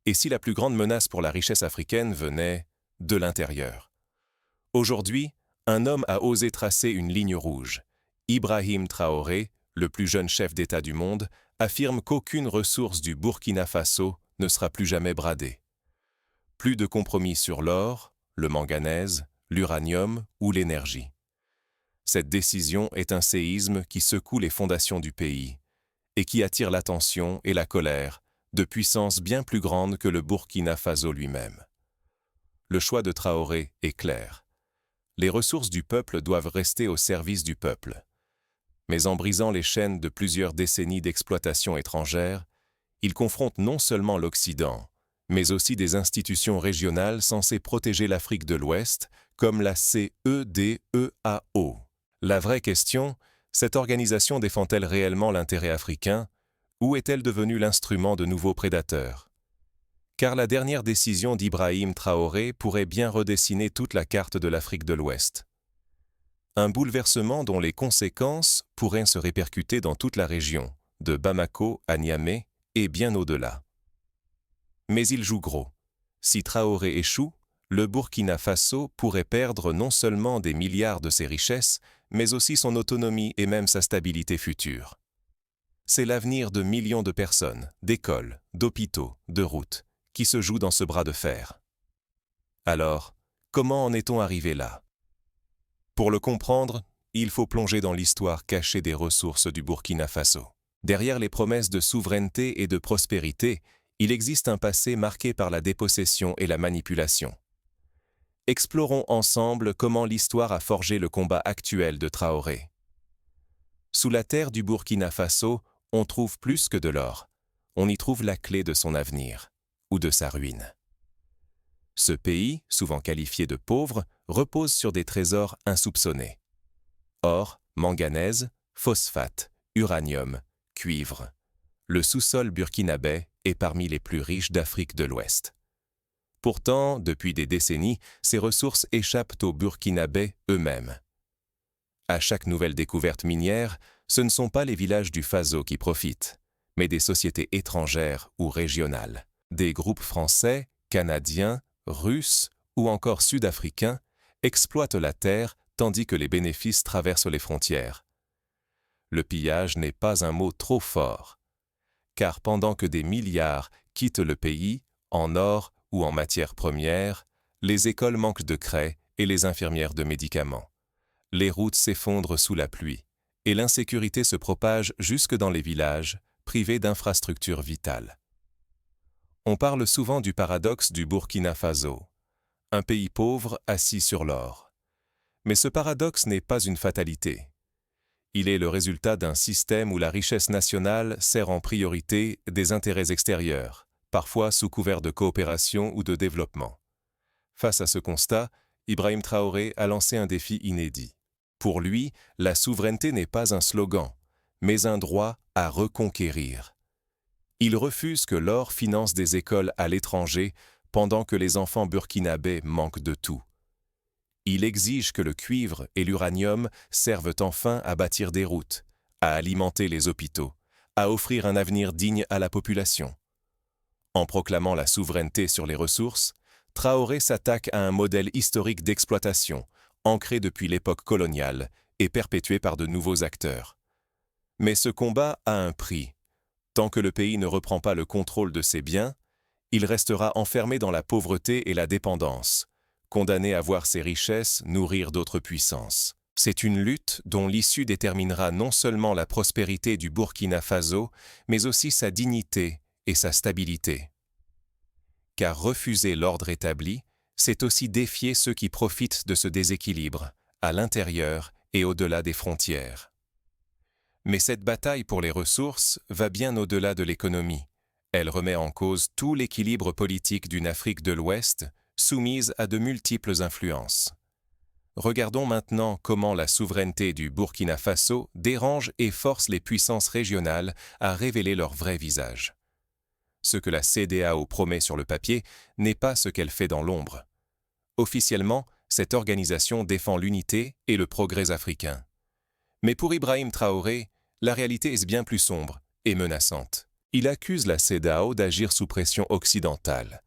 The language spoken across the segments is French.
et si la plus grande menace pour la richesse africaine venait de l'intérieur. Aujourd'hui, un homme a osé tracer une ligne rouge. Ibrahim Traoré, le plus jeune chef d'État du monde, affirme qu'aucune ressource du Burkina Faso ne sera plus jamais bradée. Plus de compromis sur l'or, le manganèse, l'uranium ou l'énergie. Cette décision est un séisme qui secoue les fondations du pays et qui attire l'attention et la colère de puissances bien plus grandes que le Burkina Faso lui-même. Le choix de Traoré est clair. Les ressources du peuple doivent rester au service du peuple. Mais en brisant les chaînes de plusieurs décennies d'exploitation étrangère, il confronte non seulement l'Occident, mais aussi des institutions régionales censées protéger l'Afrique de l'Ouest, comme la CEDEAO. La vraie question, cette organisation défend-elle réellement l'intérêt africain, ou est-elle devenue l'instrument de nouveaux prédateurs? Car la dernière décision d'Ibrahim Traoré pourrait bien redessiner toute la carte de l'Afrique de l'Ouest. Un bouleversement dont les conséquences pourraient se répercuter dans toute la région, de Bamako à Niamey et bien au-delà. Mais il joue gros. Si Traoré échoue, le Burkina Faso pourrait perdre non seulement des milliards de ses richesses, mais aussi son autonomie et même sa stabilité future. C'est l'avenir de millions de personnes, d'écoles, d'hôpitaux, de routes, qui se joue dans ce bras de fer. Alors, comment en est-on arrivé là? Pour le comprendre, il faut plonger dans l'histoire cachée des ressources du Burkina Faso. Derrière les promesses de souveraineté et de prospérité, il existe un passé marqué par la dépossession et la manipulation. Explorons ensemble comment l'histoire a forgé le combat actuel de Traoré. Sous la terre du Burkina Faso, on trouve plus que de l'or. On y trouve la clé de son avenir, ou de sa ruine. Ce pays, souvent qualifié de pauvre, repose sur des trésors insoupçonnés. Or, manganèse, phosphate, uranium, cuivre. Le sous-sol burkinabé est parmi les plus riches d'Afrique de l'Ouest. Pourtant, depuis des décennies, ces ressources échappent aux Burkinabés eux-mêmes. À chaque nouvelle découverte minière, ce ne sont pas les villages du Faso qui profitent, mais des sociétés étrangères ou régionales. Des groupes français, canadiens, russes ou encore sud-africains exploitent la terre tandis que les bénéfices traversent les frontières. Le pillage n'est pas un mot trop fort, car pendant que des milliards quittent le pays, en or ou en matières premières, les écoles manquent de craie et les infirmières de médicaments. Les routes s'effondrent sous la pluie, et l'insécurité se propage jusque dans les villages, privés d'infrastructures vitales. On parle souvent du paradoxe du Burkina Faso, un pays pauvre assis sur l'or. Mais ce paradoxe n'est pas une fatalité. Il est le résultat d'un système où la richesse nationale sert en priorité des intérêts extérieurs, parfois sous couvert de coopération ou de développement. Face à ce constat, Ibrahim Traoré a lancé un défi inédit. Pour lui, la souveraineté n'est pas un slogan, mais un droit à reconquérir. Il refuse que l'or finance des écoles à l'étranger pendant que les enfants burkinabés manquent de tout. Il exige que le cuivre et l'uranium servent enfin à bâtir des routes, à alimenter les hôpitaux, à offrir un avenir digne à la population. En proclamant la souveraineté sur les ressources, Traoré s'attaque à un modèle historique d'exploitation, ancré depuis l'époque coloniale et perpétué par de nouveaux acteurs. Mais ce combat a un prix. Tant que le pays ne reprend pas le contrôle de ses biens, il restera enfermé dans la pauvreté et la dépendance, condamné à voir ses richesses nourrir d'autres puissances. C'est une lutte dont l'issue déterminera non seulement la prospérité du Burkina Faso, mais aussi sa dignité et sa stabilité. Car refuser l'ordre établi, c'est aussi défier ceux qui profitent de ce déséquilibre, à l'intérieur et au-delà des frontières. Mais cette bataille pour les ressources va bien au-delà de l'économie. Elle remet en cause tout l'équilibre politique d'une Afrique de l'Ouest, soumise à de multiples influences. Regardons maintenant comment la souveraineté du Burkina Faso dérange et force les puissances régionales à révéler leur vrai visage. Ce que la CEDEAO promet sur le papier n'est pas ce qu'elle fait dans l'ombre. Officiellement, cette organisation défend l'unité et le progrès africain. Mais pour Ibrahim Traoré, la réalité est bien plus sombre et menaçante. Il accuse la CEDEAO d'agir sous pression occidentale.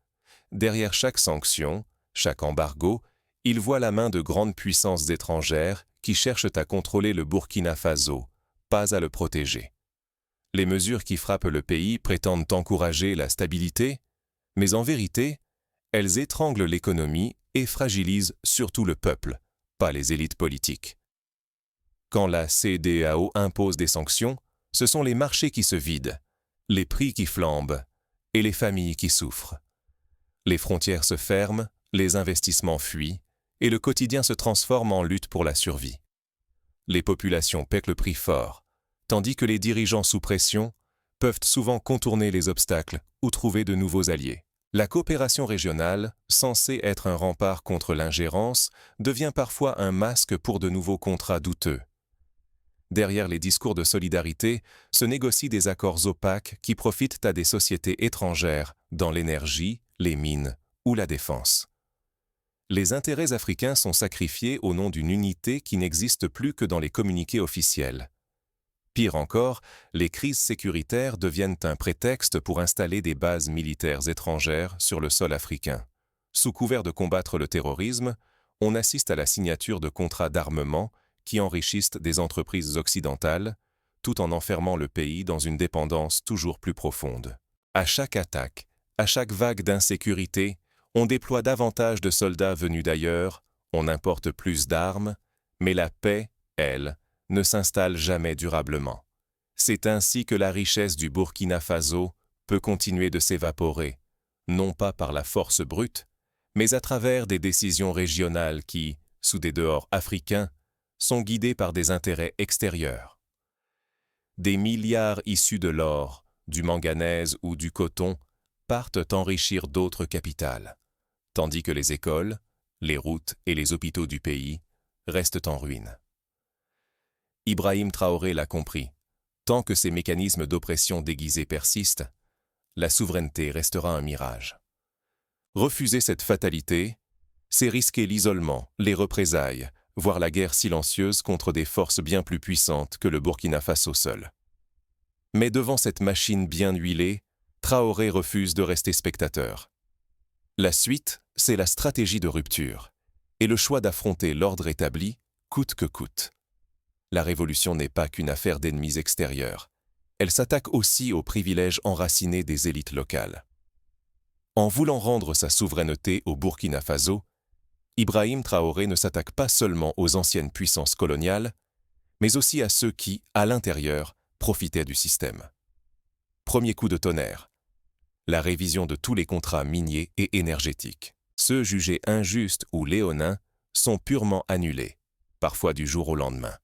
Derrière chaque sanction, chaque embargo, il voit la main de grandes puissances étrangères qui cherchent à contrôler le Burkina Faso, pas à le protéger. Les mesures qui frappent le pays prétendent encourager la stabilité, mais en vérité, elles étranglent l'économie et fragilisent surtout le peuple, pas les élites politiques. Quand la CEDEAO impose des sanctions, ce sont les marchés qui se vident, les prix qui flambent et les familles qui souffrent. Les frontières se ferment, les investissements fuient et le quotidien se transforme en lutte pour la survie. Les populations paient le prix fort, tandis que les dirigeants sous pression peuvent souvent contourner les obstacles ou trouver de nouveaux alliés. La coopération régionale, censée être un rempart contre l'ingérence, devient parfois un masque pour de nouveaux contrats douteux. Derrière les discours de solidarité se négocient des accords opaques qui profitent à des sociétés étrangères dans l'énergie, les mines ou la défense. Les intérêts africains sont sacrifiés au nom d'une unité qui n'existe plus que dans les communiqués officiels. Pire encore, les crises sécuritaires deviennent un prétexte pour installer des bases militaires étrangères sur le sol africain. Sous couvert de combattre le terrorisme, on assiste à la signature de contrats d'armement qui enrichissent des entreprises occidentales, tout en enfermant le pays dans une dépendance toujours plus profonde. À chaque attaque, à chaque vague d'insécurité, on déploie davantage de soldats venus d'ailleurs, on importe plus d'armes, mais la paix, elle, ne s'installe jamais durablement. C'est ainsi que la richesse du Burkina Faso peut continuer de s'évaporer, non pas par la force brute, mais à travers des décisions régionales qui, sous des dehors africains, sont guidées par des intérêts extérieurs. Des milliards issus de l'or, du manganèse ou du coton partent enrichir d'autres capitales, tandis que les écoles, les routes et les hôpitaux du pays restent en ruine. Ibrahim Traoré l'a compris. Tant que ces mécanismes d'oppression déguisés persistent, la souveraineté restera un mirage. Refuser cette fatalité, c'est risquer l'isolement, les représailles, voire la guerre silencieuse contre des forces bien plus puissantes que le Burkina Faso seul. Mais devant cette machine bien huilée, Traoré refuse de rester spectateur. La suite, c'est la stratégie de rupture, et le choix d'affronter l'ordre établi, coûte que coûte. La révolution n'est pas qu'une affaire d'ennemis extérieurs. Elle s'attaque aussi aux privilèges enracinés des élites locales. En voulant rendre sa souveraineté au Burkina Faso, Ibrahim Traoré ne s'attaque pas seulement aux anciennes puissances coloniales, mais aussi à ceux qui, à l'intérieur, profitaient du système. Premier coup de tonnerre. La révision de tous les contrats miniers et énergétiques. Ceux jugés injustes ou léonins sont purement annulés, parfois du jour au lendemain.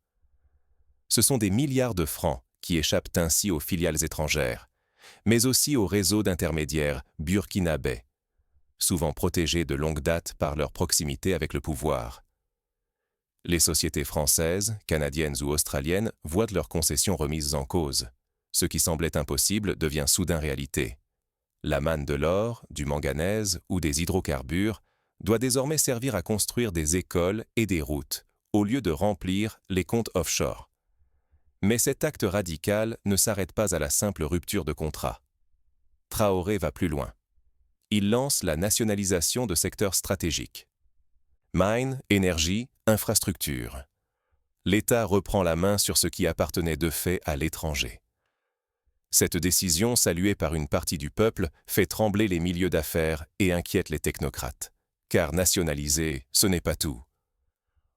Ce sont des milliards de francs qui échappent ainsi aux filiales étrangères, mais aussi aux réseaux d'intermédiaires burkinabés, souvent protégés de longue date par leur proximité avec le pouvoir. Les sociétés françaises, canadiennes ou australiennes voient leurs concessions remises en cause. Ce qui semblait impossible devient soudain réalité. La manne de l'or, du manganèse ou des hydrocarbures doit désormais servir à construire des écoles et des routes, au lieu de remplir les comptes offshore. Mais cet acte radical ne s'arrête pas à la simple rupture de contrat. Traoré va plus loin. Il lance la nationalisation de secteurs stratégiques. Mines, énergie, infrastructures. L'État reprend la main sur ce qui appartenait de fait à l'étranger. Cette décision, saluée par une partie du peuple, fait trembler les milieux d'affaires et inquiète les technocrates. Car nationaliser, ce n'est pas tout.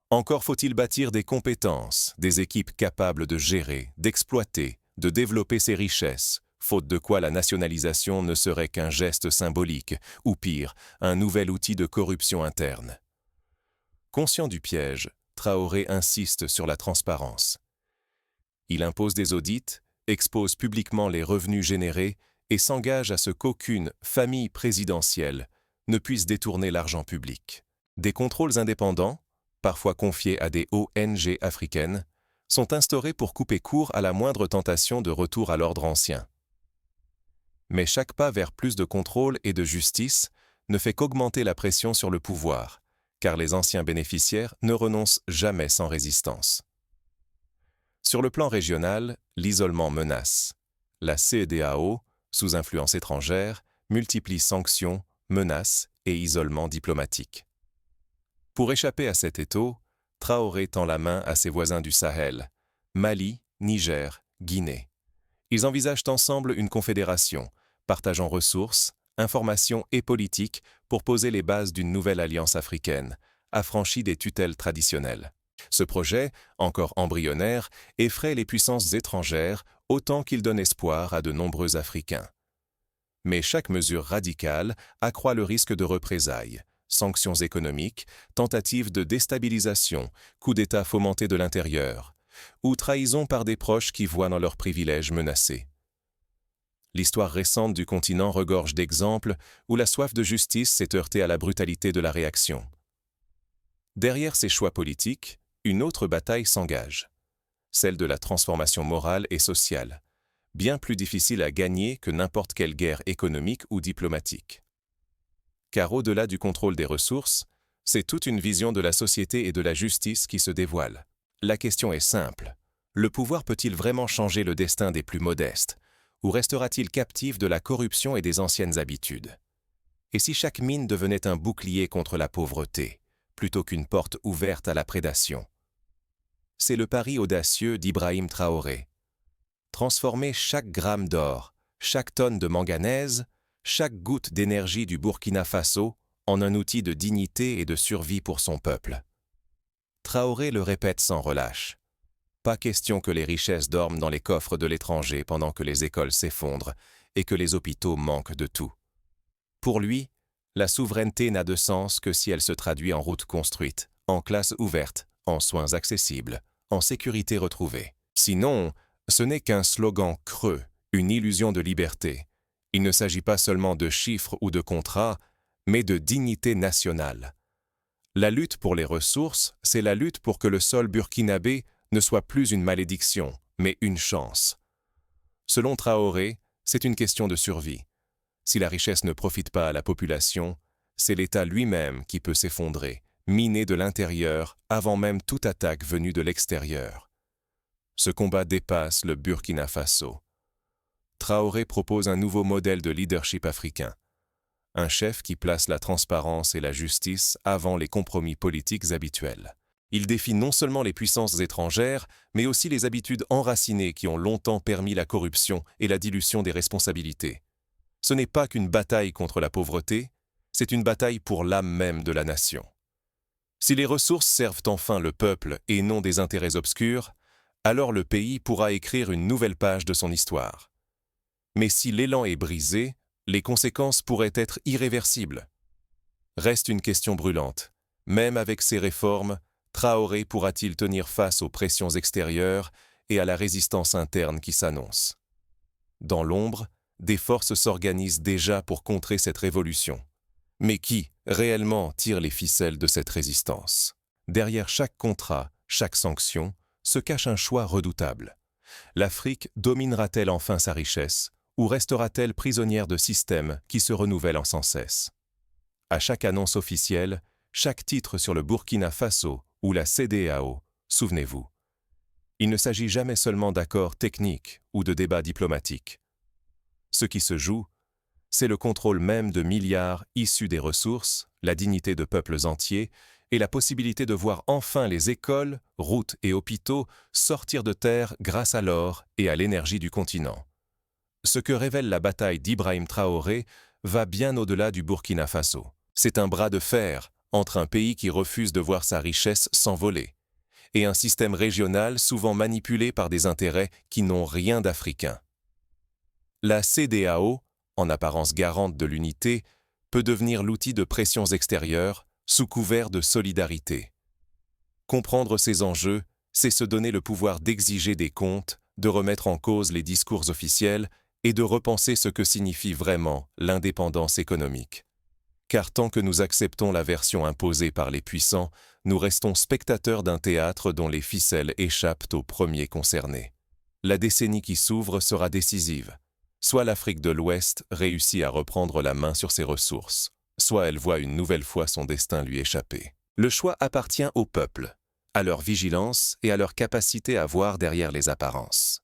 Encore faut-il bâtir des compétences, des équipes capables de gérer, d'exploiter, de développer ces richesses, faute de quoi la nationalisation ne serait qu'un geste symbolique, ou pire, un nouvel outil de corruption interne. Conscient du piège, Traoré insiste sur la transparence. Il impose des audits, expose publiquement les revenus générés et s'engage à ce qu'aucune famille présidentielle ne puisse détourner l'argent public. Des contrôles indépendants, parfois confiés à des ONG africaines, sont instaurés pour couper court à la moindre tentation de retour à l'ordre ancien. Mais chaque pas vers plus de contrôle et de justice ne fait qu'augmenter la pression sur le pouvoir, car les anciens bénéficiaires ne renoncent jamais sans résistance. Sur le plan régional, l'isolement menace. La CEDEAO, sous influence étrangère, multiplie sanctions, menaces et isolement diplomatique. Pour échapper à cet étau, Traoré tend la main à ses voisins du Sahel, Mali, Niger, Guinée. Ils envisagent ensemble une confédération, partageant ressources, informations et politiques pour poser les bases d'une nouvelle alliance africaine, affranchie des tutelles traditionnelles. Ce projet, encore embryonnaire, effraie les puissances étrangères autant qu'il donne espoir à de nombreux Africains. Mais chaque mesure radicale accroît le risque de représailles, sanctions économiques, tentatives de déstabilisation, coups d'État fomentés de l'intérieur, ou trahison par des proches qui voient dans leurs privilèges menacés. L'histoire récente du continent regorge d'exemples où la soif de justice s'est heurtée à la brutalité de la réaction. Derrière ces choix politiques, une autre bataille s'engage, celle de la transformation morale et sociale, bien plus difficile à gagner que n'importe quelle guerre économique ou diplomatique. Car au-delà du contrôle des ressources, c'est toute une vision de la société et de la justice qui se dévoile. La question est simple. Le pouvoir peut-il vraiment changer le destin des plus modestes, ou restera-t-il captif de la corruption et des anciennes habitudes? Et si chaque mine devenait un bouclier contre la pauvreté, plutôt qu'une porte ouverte à la prédation? C'est le pari audacieux d'Ibrahim Traoré. Transformer chaque gramme d'or, chaque tonne de manganèse, chaque goutte d'énergie du Burkina Faso en un outil de dignité et de survie pour son peuple. Traoré le répète sans relâche. Pas question que les richesses dorment dans les coffres de l'étranger pendant que les écoles s'effondrent et que les hôpitaux manquent de tout. Pour lui, la souveraineté n'a de sens que si elle se traduit en routes construites, en classes ouvertes, en soins accessibles, en sécurité retrouvée. Sinon, ce n'est qu'un slogan creux, une illusion de liberté. Il ne s'agit pas seulement de chiffres ou de contrats, mais de dignité nationale. La lutte pour les ressources, c'est la lutte pour que le sol burkinabé ne soit plus une malédiction, mais une chance. Selon Traoré, c'est une question de survie. Si la richesse ne profite pas à la population, c'est l'État lui-même qui peut s'effondrer, miné de l'intérieur avant même toute attaque venue de l'extérieur. Ce combat dépasse le Burkina Faso. Traoré propose un nouveau modèle de leadership africain. Un chef qui place la transparence et la justice avant les compromis politiques habituels. Il défie non seulement les puissances étrangères, mais aussi les habitudes enracinées qui ont longtemps permis la corruption et la dilution des responsabilités. Ce n'est pas qu'une bataille contre la pauvreté, c'est une bataille pour l'âme même de la nation. Si les ressources servent enfin le peuple et non des intérêts obscurs, alors le pays pourra écrire une nouvelle page de son histoire. Mais si l'élan est brisé, les conséquences pourraient être irréversibles. Reste une question brûlante. Même avec ces réformes, Traoré pourra-t-il tenir face aux pressions extérieures et à la résistance interne qui s'annonce? Dans l'ombre, des forces s'organisent déjà pour contrer cette révolution. Mais qui, réellement, tire les ficelles de cette résistance? Derrière chaque contrat, chaque sanction, se cache un choix redoutable. L'Afrique dominera-t-elle enfin sa richesse, ou restera-t-elle prisonnière de systèmes qui se renouvellent sans cesse? À chaque annonce officielle, chaque titre sur le Burkina Faso ou la CEDEAO, souvenez-vous, il ne s'agit jamais seulement d'accords techniques ou de débats diplomatiques. Ce qui se joue, c'est le contrôle même de milliards issus des ressources, la dignité de peuples entiers et la possibilité de voir enfin les écoles, routes et hôpitaux sortir de terre grâce à l'or et à l'énergie du continent. Ce que révèle la bataille d'Ibrahim Traoré va bien au-delà du Burkina Faso. C'est un bras de fer entre un pays qui refuse de voir sa richesse s'envoler et un système régional souvent manipulé par des intérêts qui n'ont rien d'africain. La CEDEAO, en apparence garante de l'unité, peut devenir l'outil de pressions extérieures sous couvert de solidarité. Comprendre ces enjeux, c'est se donner le pouvoir d'exiger des comptes, de remettre en cause les discours officiels et de repenser ce que signifie vraiment l'indépendance économique. Car tant que nous acceptons la version imposée par les puissants, nous restons spectateurs d'un théâtre dont les ficelles échappent aux premiers concernés. La décennie qui s'ouvre sera décisive. Soit l'Afrique de l'Ouest réussit à reprendre la main sur ses ressources, soit elle voit une nouvelle fois son destin lui échapper. Le choix appartient au peuple, à leur vigilance et à leur capacité à voir derrière les apparences.